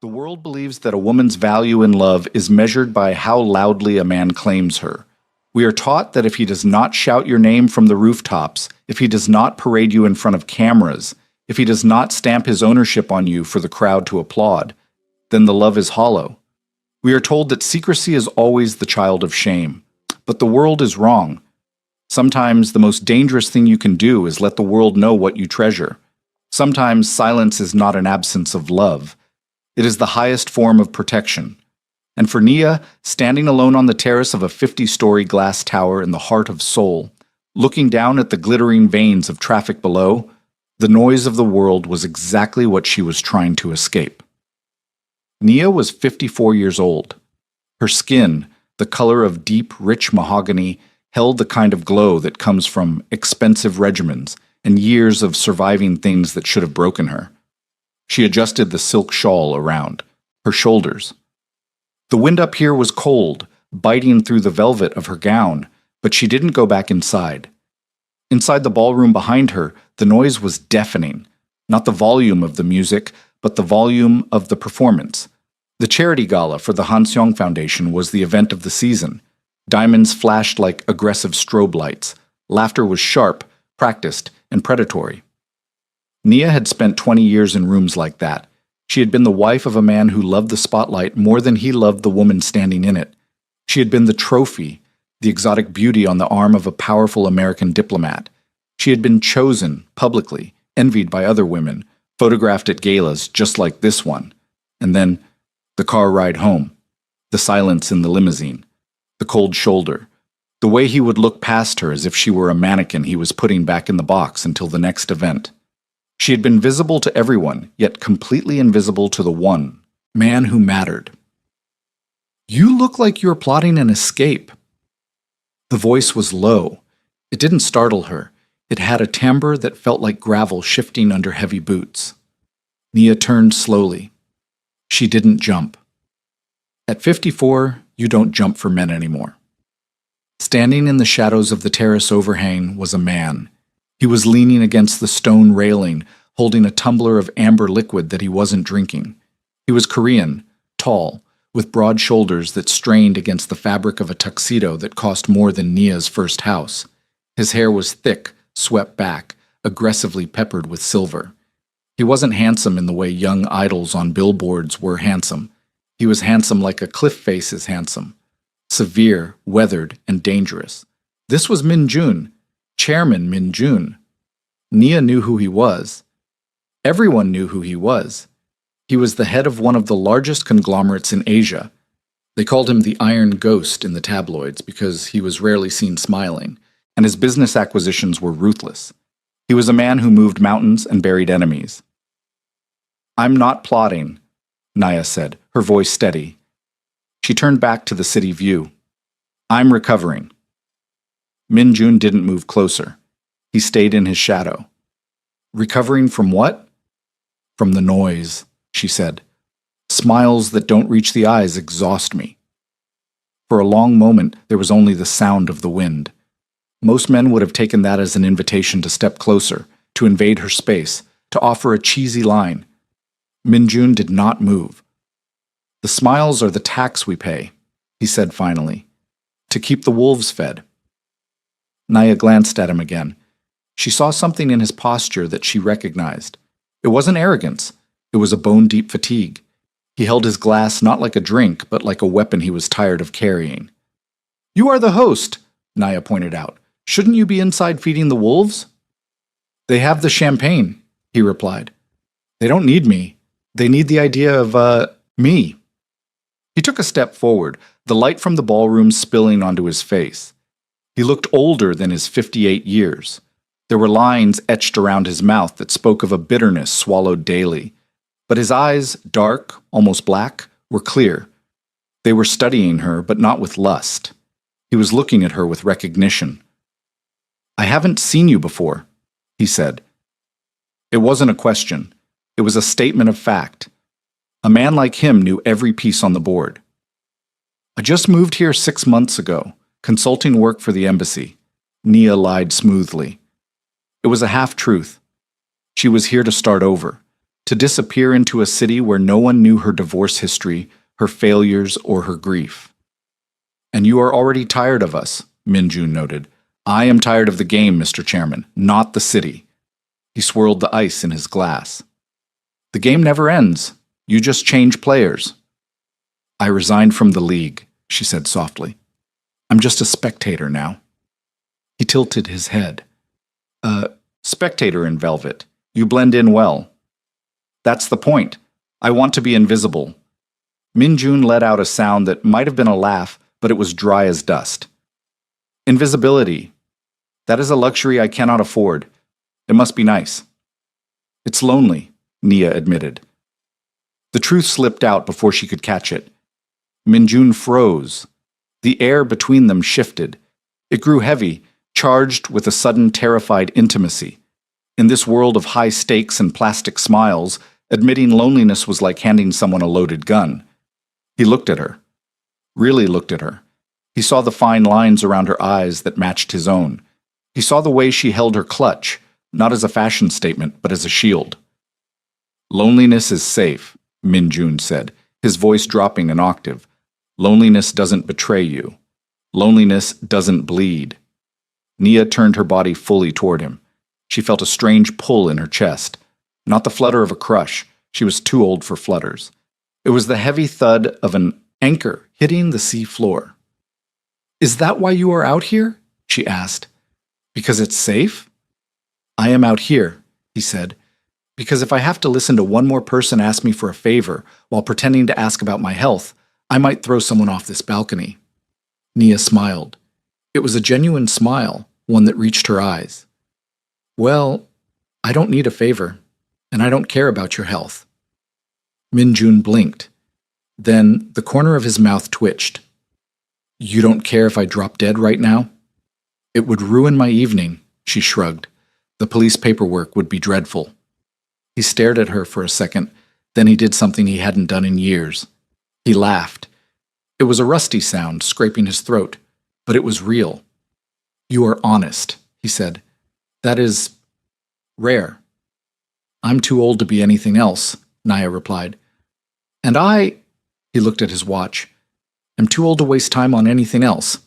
The world believes that a woman's value in love is measured by how loudly a man claims her. We are taught that if he does not shout your name from the rooftops, if he does not parade you in front of cameras, if he does not stamp his ownership on you for the crowd to applaud, then the love is hollow. We are told that secrecy is always the child of shame. But the world is wrong. Sometimes the most dangerous thing you can do is let the world know what you treasure. Sometimes silence is not an absence of love. It is the highest form of protection. And for Nia, standing alone on the terrace of a 50-story glass tower in the heart of Seoul, looking down at the glittering veins of traffic below, the noise of the world was exactly what she was trying to escape. Nia was 54 years old. Her skin, the color of deep, rich mahogany, held the kind of glow that comes from expensive regimens and years of surviving things that should have broken her. She adjusted the silk shawl around her shoulders. The wind up here was cold, biting through the velvet of her gown, but she didn't go back inside. Inside the ballroom behind her, the noise was deafening, not the volume of the music, but the volume of the performance. The charity gala for the Hanseong Foundation was the event of the season. Diamonds flashed like aggressive strobe lights. Laughter was sharp, practiced, and predatory. Nia had spent 20 years in rooms like that. She had been the wife of a man who loved the spotlight more than he loved the woman standing in it. She had been the trophy, the exotic beauty on the arm of a powerful American diplomat. She had been chosen, publicly, envied by other women, photographed at galas just like this one. And then, the car ride home, the silence in the limousine, the cold shoulder, the way he would look past her as if she were a mannequin he was putting back in the box until the next event. She had been visible to everyone, yet completely invisible to the one man who mattered. "You look like you're plotting an escape." The voice was low. It didn't startle her. It had a timbre that felt like gravel shifting under heavy boots. Nia turned slowly. She didn't jump. At 54, you don't jump for men anymore. Standing in the shadows of the terrace overhang was a man. He was leaning against the stone railing, holding a tumbler of amber liquid that he wasn't drinking. He was Korean, tall, with broad shoulders that strained against the fabric of a tuxedo that cost more than Nia's first house. His hair was thick, swept back, aggressively peppered with silver. He wasn't handsome in the way young idols on billboards were handsome. He was handsome like a cliff face is handsome. Severe, weathered, and dangerous. This was Min Jun, Chairman Min Jun. Nia knew who he was. Everyone knew who he was. He was the head of one of the largest conglomerates in Asia. They called him the Iron Ghost in the tabloids because he was rarely seen smiling, and his business acquisitions were ruthless. He was a man who moved mountains and buried enemies. "I'm not plotting," Nia said, her voice steady. She turned back to the city view. "I'm recovering." Min Jun didn't move closer. He stayed in his shadow. "Recovering from what?" "From the noise," she said. "Smiles that don't reach the eyes exhaust me." For a long moment, there was only the sound of the wind. Most men would have taken that as an invitation to step closer, to invade her space, to offer a cheesy line. Min Jun did not move. "The smiles are the tax we pay," he said finally, "to keep the wolves fed." Nia glanced at him again. She saw something in his posture that she recognized. It wasn't arrogance. It was a bone-deep fatigue. He held his glass not like a drink, but like a weapon he was tired of carrying. "You are the host," Nia pointed out. "Shouldn't you be inside feeding the wolves?" "They have the champagne," he replied. "They don't need me. They need the idea of, me." He took a step forward, the light from the ballroom spilling onto his face. He looked older than his 58 years. There were lines etched around his mouth that spoke of a bitterness swallowed daily. But his eyes, dark, almost black, were clear. They were studying her, but not with lust. He was looking at her with recognition. "I haven't seen you before," he said. It wasn't a question. It was a statement of fact. A man like him knew every piece on the board. "I just moved here 6 months ago, consulting work for the embassy," Nia lied smoothly. It was a half-truth. She was here to start over, to disappear into a city where no one knew her divorce history, her failures, or her grief. "And you are already tired of us," Min-jun noted. "I am tired of the game, Mr. Chairman, not the city." He swirled the ice in his glass. "The game never ends. You just change players." "I resigned from the league," she said softly. "I'm just a spectator now." He tilted his head. Spectator in velvet. You blend in well." "That's the point. I want to be invisible." Min-jun let out a sound that might have been a laugh, but it was dry as dust. "Invisibility. That is a luxury I cannot afford. It must be nice." "It's lonely," Nia admitted. The truth slipped out before she could catch it. Min-jun froze. The air between them shifted. It grew heavy, charged with a sudden terrified intimacy. In this world of high stakes and plastic smiles, admitting loneliness was like handing someone a loaded gun. He looked at her. Really looked at her. He saw the fine lines around her eyes that matched his own. He saw the way she held her clutch, not as a fashion statement, but as a shield. "Loneliness is safe," Min-jun said, his voice dropping an octave. "Loneliness doesn't betray you. Loneliness doesn't bleed." Nia turned her body fully toward him. She felt a strange pull in her chest. Not the flutter of a crush. She was too old for flutters. It was the heavy thud of an anchor hitting the sea floor. "Is that why you are out here?" she asked. "Because it's safe?" "I am out here," he said, "because if I have to listen to one more person ask me for a favor while pretending to ask about my health, I might throw someone off this balcony." Nia smiled. It was a genuine smile, one that reached her eyes. "Well, I don't need a favor, and I don't care about your health." Min-jun blinked. Then the corner of his mouth twitched. "You don't care if I drop dead right now?" "It would ruin my evening," she shrugged. "The police paperwork would be dreadful." He stared at her for a second, then he did something he hadn't done in years. He laughed. It was a rusty sound, scraping his throat, but it was real. "You are honest," he said. "That is rare." "I'm too old to be anything else," Nia replied. "And he looked at his watch, "am too old to waste time on anything else."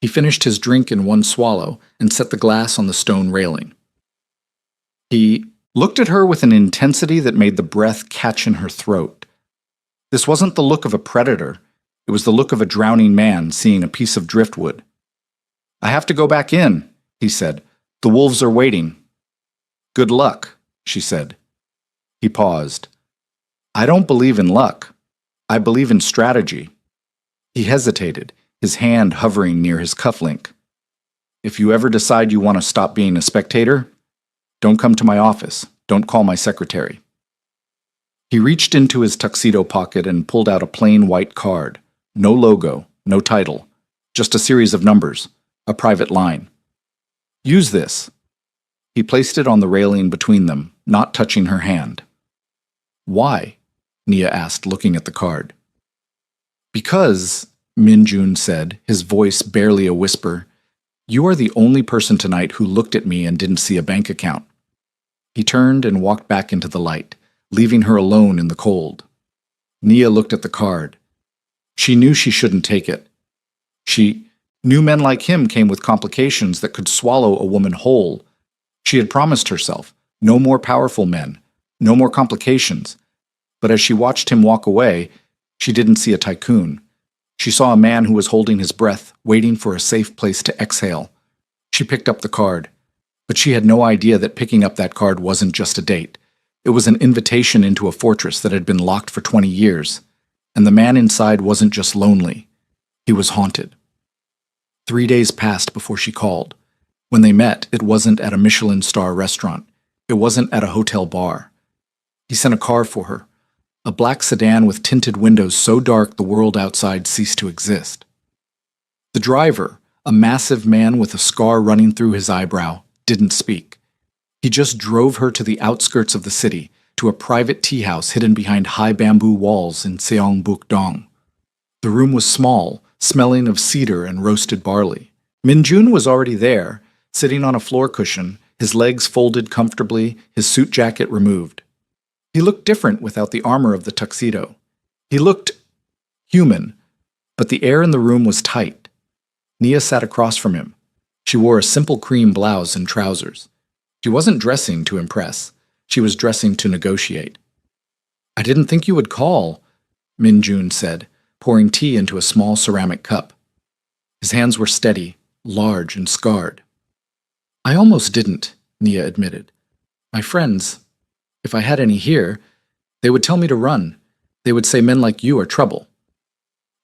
He finished his drink in one swallow and set the glass on the stone railing. He looked at her with an intensity that made the breath catch in her throat. This wasn't the look of a predator. It was the look of a drowning man seeing a piece of driftwood. "I have to go back in," he said. "The wolves are waiting." "Good luck," she said. He paused. "I don't believe in luck. I believe in strategy." He hesitated, his hand hovering near his cufflink. "If you ever decide you want to stop being a spectator, don't come to my office. Don't call my secretary." He reached into his tuxedo pocket and pulled out a plain white card. No logo, no title, just a series of numbers, a private line. "Use this." He placed it on the railing between them, not touching her hand. "Why?" Nia asked, looking at the card. "Because," Min-jun said, his voice barely a whisper, "you are the only person tonight who looked at me and didn't see a bank account." He turned and walked back into the light, leaving her alone in the cold. Nia looked at the card. She knew she shouldn't take it. She knew men like him came with complications that could swallow a woman whole. She had promised herself, no more powerful men, no more complications. But as she watched him walk away, she didn't see a tycoon. She saw a man who was holding his breath, waiting for a safe place to exhale. She picked up the card. But she had no idea that picking up that card wasn't just a date. It was an invitation into a fortress that had been locked for 20 years. And the man inside wasn't just lonely. He was haunted. 3 days passed before she called. When they met, it wasn't at a Michelin star restaurant. It wasn't at a hotel bar. He sent a car for her, a black sedan with tinted windows so dark the world outside ceased to exist. The driver, a massive man with a scar running through his eyebrow, didn't speak. He just drove her to the outskirts of the city, to a private tea house hidden behind high bamboo walls in Seongbuk-dong. The room was small, smelling of cedar and roasted barley. Min-jun was already there, sitting on a floor cushion, his legs folded comfortably, his suit jacket removed. He looked different without the armor of the tuxedo. He looked human, but the air in the room was tight. Nia sat across from him. She wore a simple cream blouse and trousers. She wasn't dressing to impress. She was dressing to negotiate. "I didn't think you would call," Min-jun said, pouring tea into a small ceramic cup. His hands were steady, large and scarred. "I almost didn't," Nia admitted. "My friends, if I had any here, they would tell me to run. They would say men like you are trouble."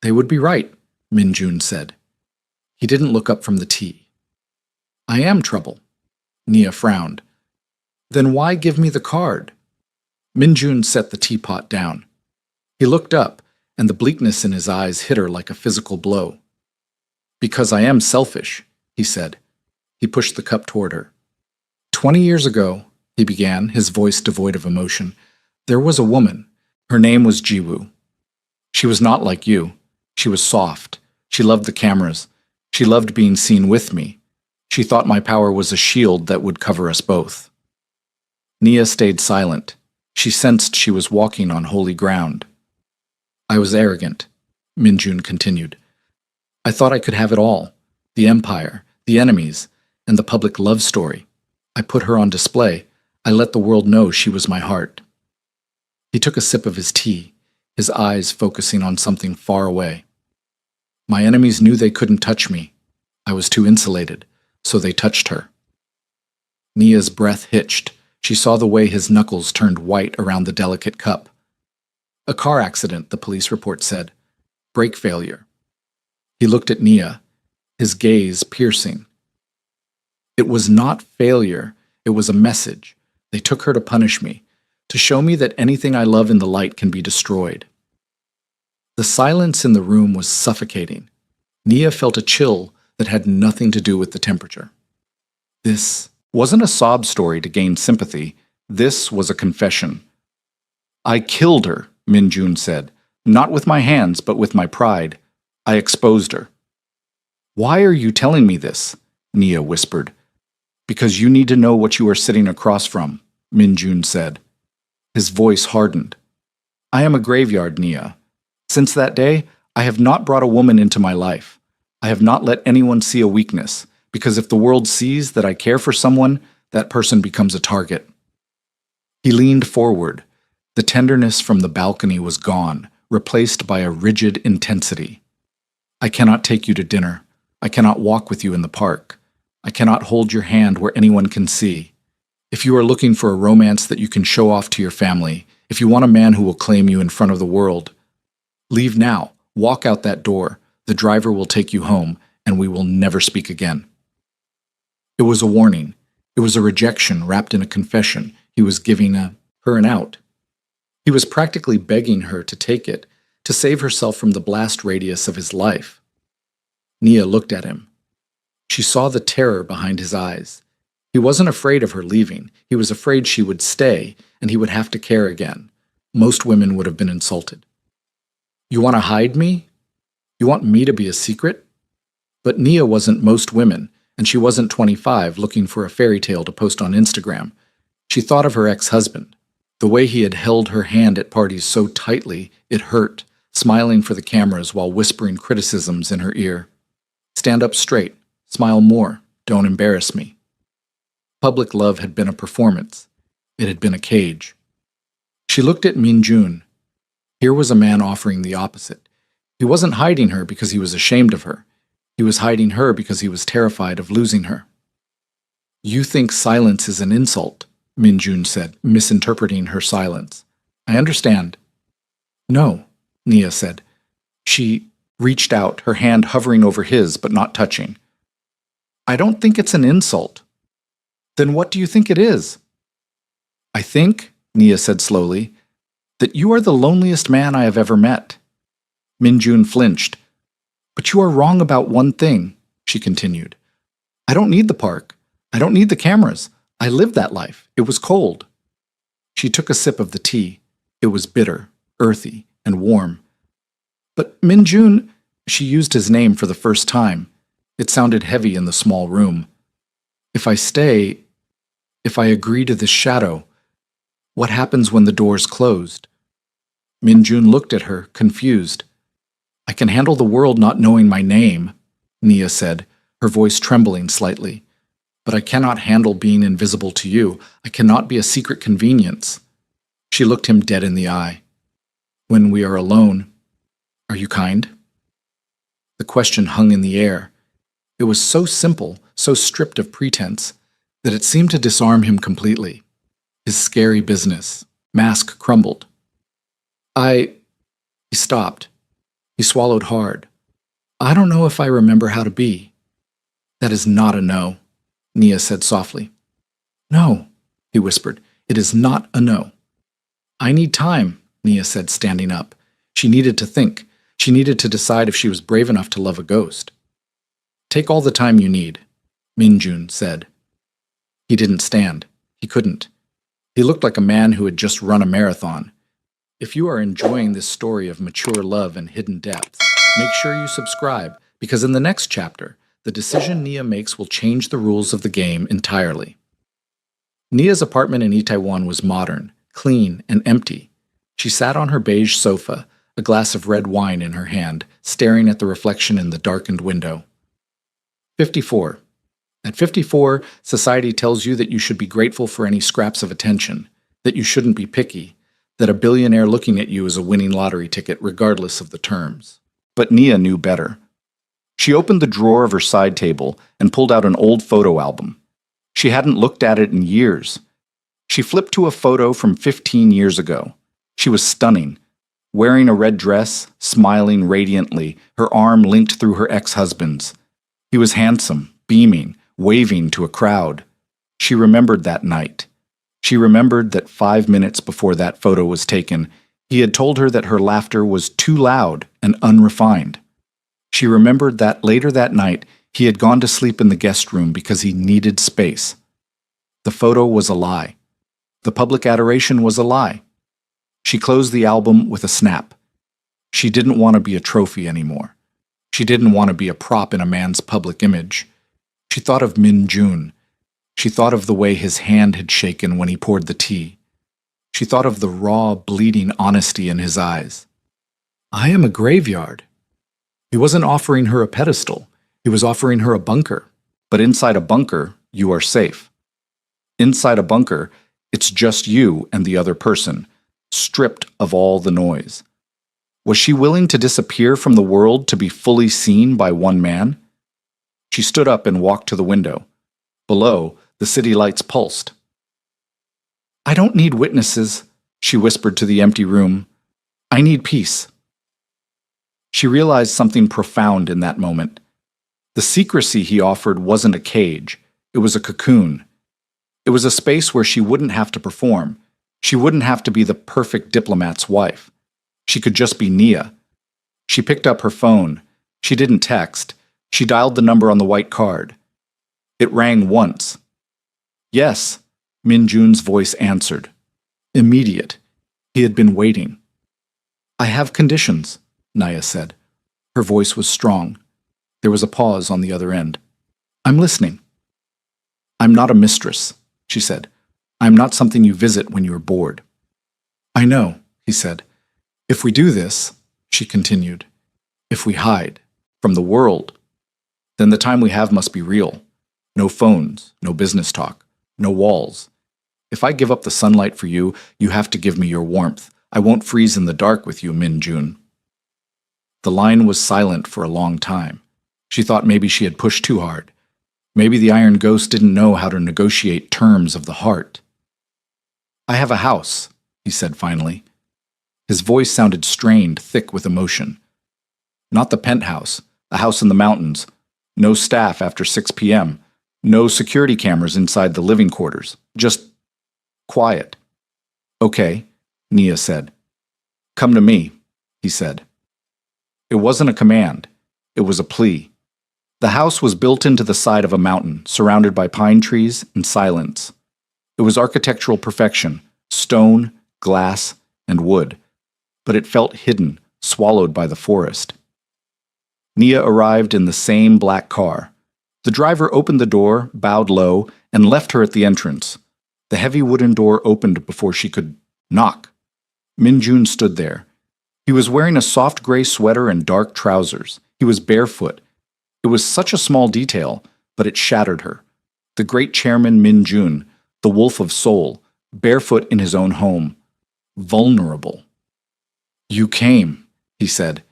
"They would be right," Min-jun said. He didn't look up from the tea. "I am trouble." Nia frowned. "Then why give me the card?" Min-jun set the teapot down. He looked up, and the bleakness in his eyes hit her like a physical blow. "Because I am selfish," he said. He pushed the cup toward her. 20 years ago, he began, his voice devoid of emotion, there was a woman. Her name was Jiwoo. She was not like you. She was soft. She loved the cameras. She loved being seen with me. She thought my power was a shield that would cover us both. Nia stayed silent. She sensed she was walking on holy ground. "I was arrogant," Min-jun continued. "I thought I could have it all. The empire, the enemies, and the public love story. I put her on display. I let the world know she was my heart." He took a sip of his tea, his eyes focusing on something far away. "My enemies knew they couldn't touch me. I was too insulated, so they touched her." Nia's breath hitched. She saw the way his knuckles turned white around the delicate cup. "A car accident," the police report said. "Brake failure." He looked at Nia, his gaze piercing. "It was not failure. It was a message. They took her to punish me, to show me that anything I love in the light can be destroyed." The silence in the room was suffocating. Nia felt a chill that had nothing to do with the temperature. This wasn't a sob story to gain sympathy. This was a confession. "I killed her," Min-jun said. "Not with my hands, but with my pride. I exposed her." "Why are you telling me this?" Nia whispered. "Because you need to know what you are sitting across from," Min-jun said. His voice hardened. "I am a graveyard, Nia. Since that day, I have not brought a woman into my life. I have not let anyone see a weakness, because if the world sees that I care for someone, that person becomes a target." He leaned forward. The tenderness from the balcony was gone, replaced by a rigid intensity. "I cannot take you to dinner. I cannot walk with you in the park. I cannot hold your hand where anyone can see. If you are looking for a romance that you can show off to your family, if you want a man who will claim you in front of the world, leave now. Walk out that door. The driver will take you home, and we will never speak again." It was a warning. It was a rejection wrapped in a confession. He was giving her an out. He was practically begging her to take it, to save herself from the blast radius of his life. Nia looked at him. She saw the terror behind his eyes. He wasn't afraid of her leaving. He was afraid she would stay, and he would have to care again. Most women would have been insulted. "You want to hide me? You want me to be a secret?" But Nia wasn't most women, and she wasn't 25 looking for a fairy tale to post on Instagram. She thought of her ex-husband. The way he had held her hand at parties so tightly, it hurt, smiling for the cameras while whispering criticisms in her ear. "Stand up straight. Smile more. Don't embarrass me." Public love had been a performance. It had been a cage. She looked at Min-jun. Here was a man offering the opposite. He wasn't hiding her because he was ashamed of her. He was hiding her because he was terrified of losing her. "You think silence is an insult," Min-jun said, misinterpreting her silence. "I understand." "No," Nia said. She reached out, her hand hovering over his but not touching. "I don't think it's an insult." "Then what do you think it is?" "I think," Nia said slowly, "that you are the loneliest man I have ever met." Min-jun flinched. "But you are wrong about one thing," she continued. "I don't need the park. I don't need the cameras. I lived that life. It was cold." She took a sip of the tea. It was bitter, earthy, and warm. "But Min-jun," she used his name for the first time. It sounded heavy in the small room. "If I stay, if I agree to this shadow, What happens when the door's closed? Minjun looked at her, confused. I can handle the world not knowing my name, Nia said, her voice trembling slightly. But I cannot handle being invisible to you. I cannot be a secret convenience. She looked him dead in the eye. When we are alone, are you kind? The question hung in the air. It was so simple, so stripped of pretense, that it seemed to disarm him completely. His scary business, mask crumbled. He stopped. He swallowed hard. I don't know if I remember how to be. That is not a no, Nia said softly. No, he whispered. It is not a no. I need time, Nia said, standing up. She needed to think. She needed to decide if she was brave enough to love a ghost. Take all the time you need, Minjun said. He didn't stand. He couldn't. He looked like a man who had just run a marathon. If you are enjoying this story of mature love and hidden depth, make sure you subscribe, because in the next chapter, the decision Nia makes will change the rules of the game entirely. Nia's apartment in Itaewon was modern, clean, and empty. She sat on her beige sofa, a glass of red wine in her hand, staring at the reflection in the darkened window. 54. At 54, society tells you that you should be grateful for any scraps of attention, that you shouldn't be picky, that a billionaire looking at you is a winning lottery ticket regardless of the terms. But Nia knew better. She opened the drawer of her side table and pulled out an old photo album. She hadn't looked at it in years. She flipped to a photo from 15 years ago. She was stunning, wearing a red dress, smiling radiantly, her arm linked through her ex-husband's. He was handsome, beaming, waving to a crowd. She remembered that night. She remembered that 5 minutes before that photo was taken, he had told her that her laughter was too loud and unrefined. She remembered that later that night, he had gone to sleep in the guest room because he needed space. The photo was a lie. The public adoration was a lie. She closed the album with a snap. She didn't want to be a trophy anymore. She didn't want to be a prop in a man's public image. She thought of Minjun. She thought of the way his hand had shaken when he poured the tea. She thought of the raw, bleeding honesty in his eyes. I am a graveyard. He wasn't offering her a pedestal. He was offering her a bunker. But inside a bunker, you are safe. Inside a bunker, it's just you and the other person, stripped of all the noise. Was she willing to disappear from the world to be fully seen by one man? She stood up and walked to the window. Below, the city lights pulsed. I don't need witnesses, she whispered to the empty room. I need peace. She realized something profound in that moment. The secrecy he offered wasn't a cage. It was a cocoon. It was a space where she wouldn't have to perform. She wouldn't have to be the perfect diplomat's wife. She could just be Nia. She picked up her phone. She didn't text. She dialed the number on the white card. It rang once. Yes, Minjun's voice answered. Immediate. He had been waiting. I have conditions, Nia said. Her voice was strong. There was a pause on the other end. I'm listening. I'm not a mistress, she said. I'm not something you visit when you are bored. I know, he said. If we do this, she continued, if we hide from the world, then the time we have must be real. No phones, no business talk, no walls. If I give up the sunlight for you, you have to give me your warmth. I won't freeze in the dark with you, Minjun. The line was silent for a long time. She thought maybe she had pushed too hard. Maybe the Iron Ghost didn't know how to negotiate terms of the heart. I have a house, he said finally. His voice sounded strained, thick with emotion. Not the penthouse, a house in the mountains. No staff after 6 p.m. No security cameras inside the living quarters. Just quiet. Okay, Nia said. Come to me, he said. It wasn't a command. It was a plea. The house was built into the side of a mountain, surrounded by pine trees and silence. It was architectural perfection, stone, glass, and wood, but it felt hidden, swallowed by the forest. Nia arrived in the same black car. The driver opened the door, bowed low, and left her at the entrance. The heavy wooden door opened before she could knock. Min-jun stood there. He was wearing a soft gray sweater and dark trousers. He was barefoot. It was such a small detail, but it shattered her. The great chairman Min-jun, the wolf of Seoul, barefoot in his own home. Vulnerable. "You came," he said.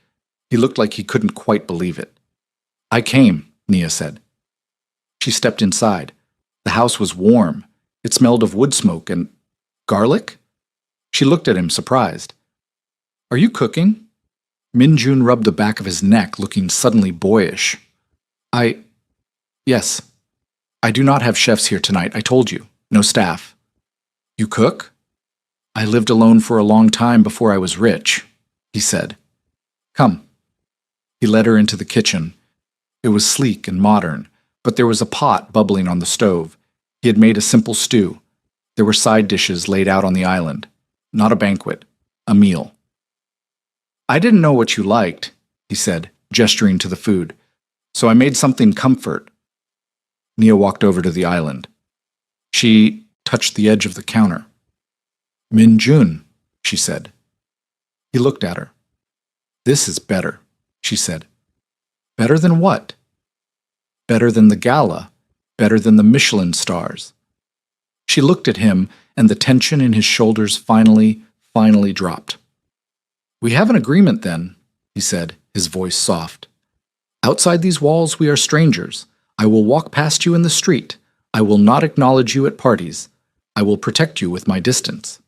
He looked like he couldn't quite believe it. "I came," Nia said. She stepped inside. The house was warm. It smelled of wood smoke and garlic. She looked at him, surprised. "Are you cooking?" Min-jun rubbed the back of his neck, looking suddenly boyish. Yes. I do not have chefs here tonight, I told you. No staff." "You cook?" "I lived alone for a long time before I was rich," he said. "Come." He led her into the kitchen. It was sleek and modern, but there was a pot bubbling on the stove. He had made a simple stew. There were side dishes laid out on the island. Not a banquet, a meal. "I didn't know what you liked," he said, gesturing to the food, "so I made something comfort." Nia walked over to the island. She touched the edge of the counter. "Min-jun," she said. He looked at her. "This is better," she said. "Better than what?" "Better than the gala, better than the Michelin stars." She looked at him, and the tension in his shoulders finally dropped. "We have an agreement then," he said, his voice soft. "Outside these walls we are strangers. I will walk past you in the street. I will not acknowledge you at parties. I will protect you with my distance."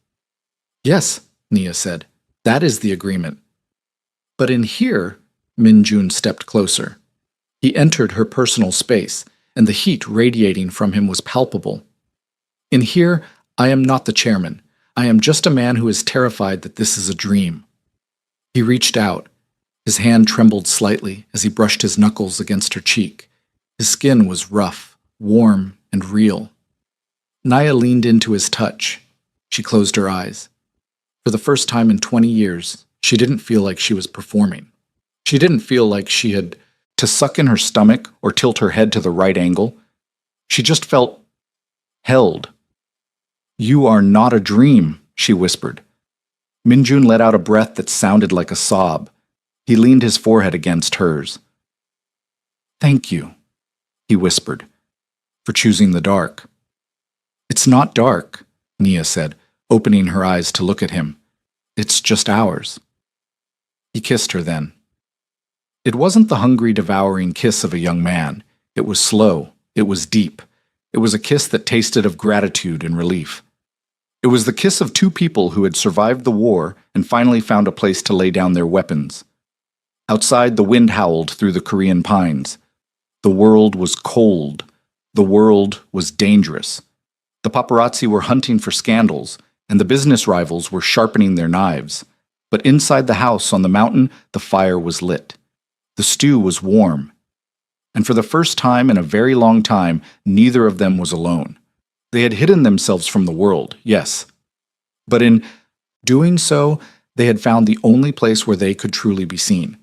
"Yes," Nia said, "that is the agreement." But in here, Min-jun stepped closer. He entered her personal space, and the heat radiating from him was palpable. "In here, I am not the chairman. I am just a man who is terrified that this is a dream." He reached out. His hand trembled slightly as he brushed his knuckles against her cheek. His skin was rough, warm, and real. Nia leaned into his touch. She closed her eyes. For the first time in 20 years, she didn't feel like she was performing. She didn't feel like she had to suck in her stomach or tilt her head to the right angle. She just felt held. "You are not a dream," she whispered. Min-jun let out a breath that sounded like a sob. He leaned his forehead against hers. "Thank you," he whispered, "for choosing the dark." "It's not dark," Nia said, opening her eyes to look at him. "It's just ours." He kissed her then. It wasn't the hungry, devouring kiss of a young man. It was slow. It was deep. It was a kiss that tasted of gratitude and relief. It was the kiss of two people who had survived the war and finally found a place to lay down their weapons. Outside, the wind howled through the Korean pines. The world was cold. The world was dangerous. The paparazzi were hunting for scandals, and the business rivals were sharpening their knives. But inside the house on the mountain, the fire was lit. The stew was warm. And for the first time in a very long time, neither of them was alone. They had hidden themselves from the world, yes. But in doing so, they had found the only place where they could truly be seen.